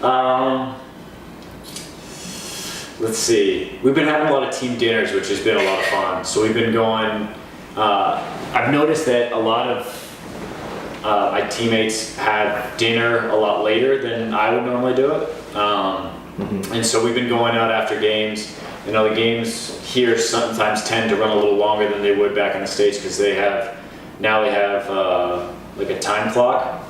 Um, let's see. We've been having a lot of team dinners, which has been a lot of fun. So we've been going. I've noticed that a lot of my teammates have dinner a lot later than I would normally do it. And so we've been going out after games. You know, the games here sometimes tend to run a little longer than they would back in the States because they have like a time clock.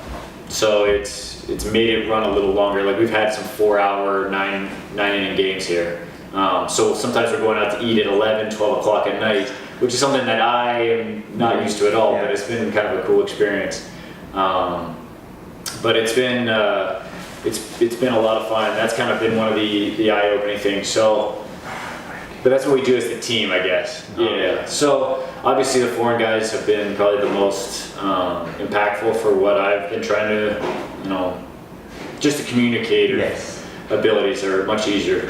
So it's made it run a little longer. Like we've had some 4-hour, 9 inning games here. So sometimes we're going out to eat at 11, 12 o'clock at night, which is something that I am not used to at all, but it's been kind of a cool experience. But it's been a lot of fun. That's kind of been one of the eye-opening things. So, but that's what we do as the team, I guess. Yeah. So obviously the foreign guys have been probably the most impactful for what I've been trying to, just to communicate. Abilities are much easier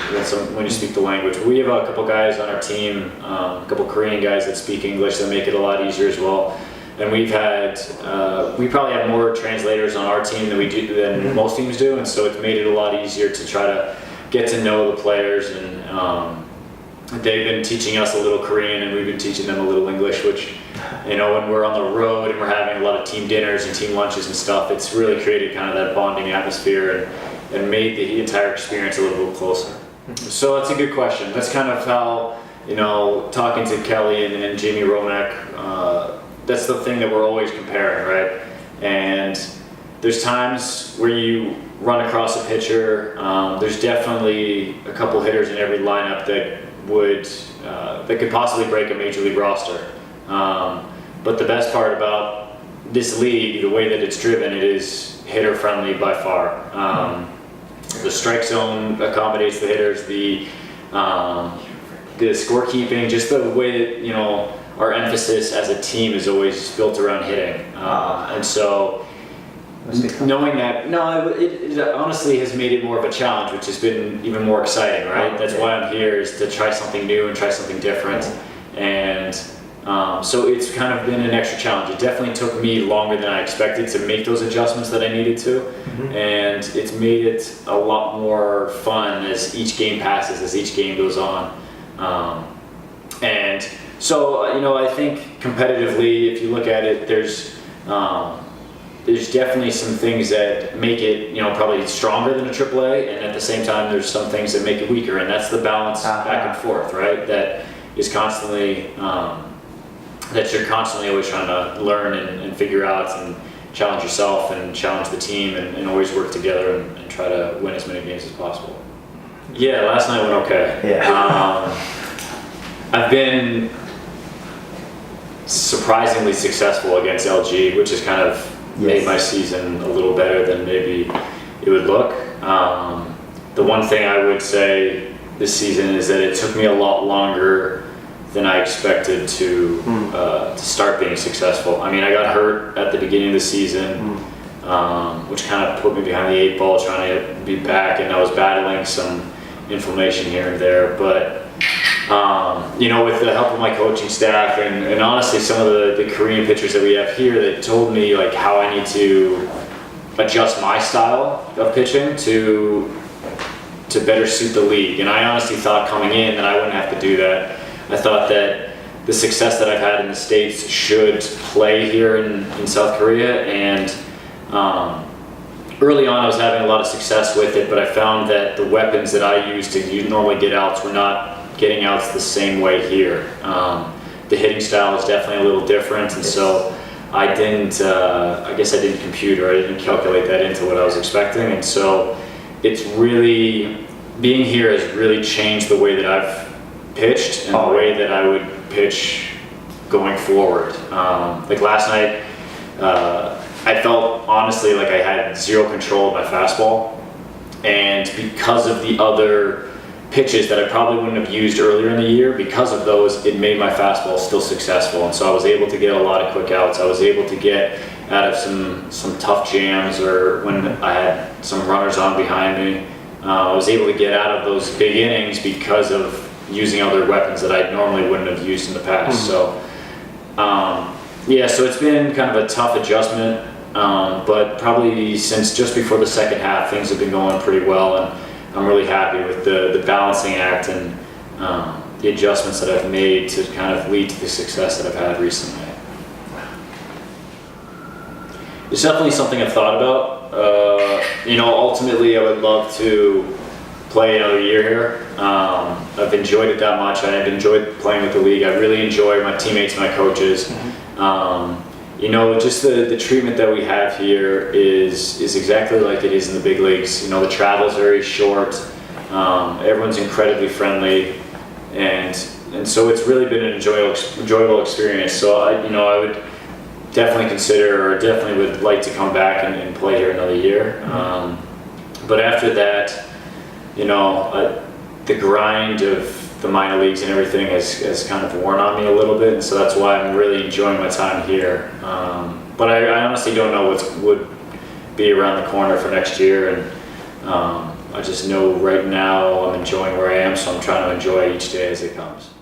when you speak the language. We have a couple guys on our team, a couple Korean guys that speak English that make it a lot easier as well. And we probably have more translators on our team than most teams do, and so it's made it a lot easier to try to get to know the players. And they've been teaching us a little Korean, and we've been teaching them a little English. Which, when we're on the road and we're having a lot of team dinners and team lunches and stuff, it's really created kind of that bonding atmosphere and made the entire experience a little bit closer. So that's a good question. That's kind of how, talking to Kelly and Jamie Romanek, that's the thing that we're always comparing, right? And there's times where you run across a pitcher. There's definitely a couple hitters in every lineup that could possibly break a major league roster. But the best part about this league, the way that it's driven, it is hitter friendly by far. The strike zone accommodates the hitters. The scorekeeping, just the way that our emphasis as a team is always built around hitting, and so knowing that, it honestly has made it more of a challenge, which has been even more exciting, right? That's why I'm here, is to try something new and try something different, and so it's kind of been an extra challenge. It definitely took me longer than I expected to make those adjustments that I needed to, and it's made it a lot more fun as each game passes, as each game goes on, and so I think competitively, if you look at it, there's definitely some things that make it probably stronger than a AAA, and at the same time there's some things that make it weaker, and that's the balance back and forth, right? That is constantly that you're constantly always trying to learn and figure out and challenge yourself and challenge the team and always work together and try to win as many games as possible. Yeah, last night went okay. I've been surprisingly successful against LG, which has kind of made my season a little better than maybe it would look. The one thing I would say this season is that it took me a lot longer than I expected to start being successful. I mean, I got hurt at the beginning of the season, which kind of put me behind the 8 ball trying to be back, and I was battling some inflammation here and there, but with the help of my coaching staff and honestly some of the Korean pitchers that we have here that told me like how I need to adjust my style of pitching to better suit the league. And I honestly thought coming in that I wouldn't have to do that. I thought that the success that I've had in the States should play here in South Korea, and early on I was having a lot of success with it, but I found that the weapons that I used to normally get outs were not getting outs the same way here. The hitting style is definitely a little different, and so I guess I didn't compute, or I didn't calculate that into what I was expecting, and so it's really, being here has really changed the way that I've pitched and the way that I would pitch going forward. Like last night, I felt honestly like I had zero control of my fastball, and because of the other pitches that I probably wouldn't have used earlier in the year, because of those, it made my fastball still successful, and so I was able to get a lot of quick outs. I was able to get out of some tough jams, or when I had some runners on behind me, I was able to get out of those big innings because of using other weapons that I normally wouldn't have used in the past. So so it's been kind of a tough adjustment but probably since just before the second half, things have been going pretty well, and I'm really happy with the balancing act and the adjustments that I've made to kind of lead to the success that I've had recently. It's definitely something I've thought about. Ultimately I would love to play another year here. I've enjoyed it that much. I've enjoyed playing with the league. I really enjoy my teammates, my coaches. Just the treatment that we have here is exactly like it is in the big leagues. The travel's very short. Everyone's incredibly friendly, and so it's really been an enjoyable experience. So I would definitely consider, or definitely would like to come back and play here another year. But after that, the grind of the minor leagues and everything has kind of worn on me a little bit, and so that's why I'm really enjoying my time here. But I honestly don't know what would be around the corner for next year, and I just know right now I'm enjoying where I am, so I'm trying to enjoy each day as it comes.